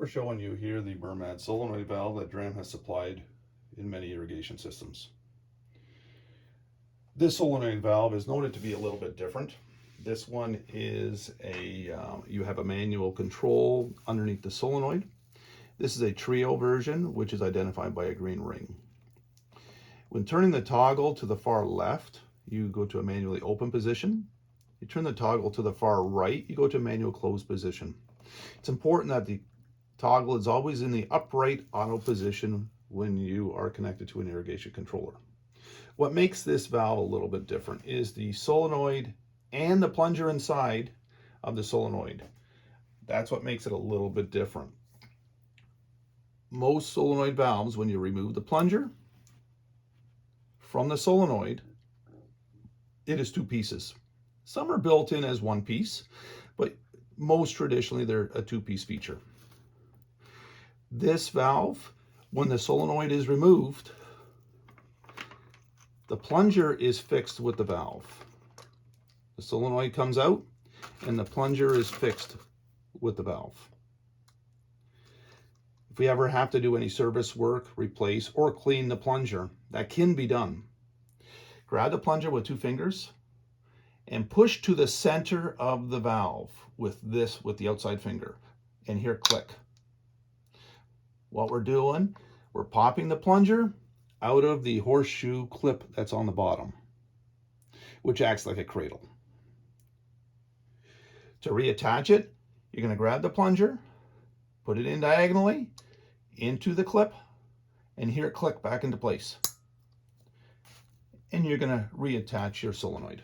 We're showing you here the Mermad solenoid valve that Dram has supplied in many irrigation systems. This solenoid valve is noted to be a little bit different. This one is you have a manual control underneath the solenoid. This is a trio version, which is identified by a green ring. When turning the toggle to the far left, you go to a manually open position. You turn the toggle to the far right, you go to a manual closed position. It's important that the toggle is always in the upright auto position when you are connected to an irrigation controller. What makes this valve a little bit different is the solenoid and the plunger inside of the solenoid. That's what makes it a little bit different. Most solenoid valves, when you remove the plunger from the solenoid, it is two pieces. Some are built in as one piece, but most traditionally they're a two-piece feature. This valve, when the solenoid is removed, the plunger is fixed with the valve. The solenoid comes out and the plunger is fixed with the valve. If we ever have to do any service work, replace, or clean the plunger, that can be done. Grab the plunger with two fingers and push to the center of the valve with the outside finger, and here click. What we're doing, we're popping the plunger out of the horseshoe clip that's on the bottom, which acts like a cradle. To reattach it, you're going to grab the plunger, put it in diagonally into the clip, and here click back into place. And you're going to reattach your solenoid.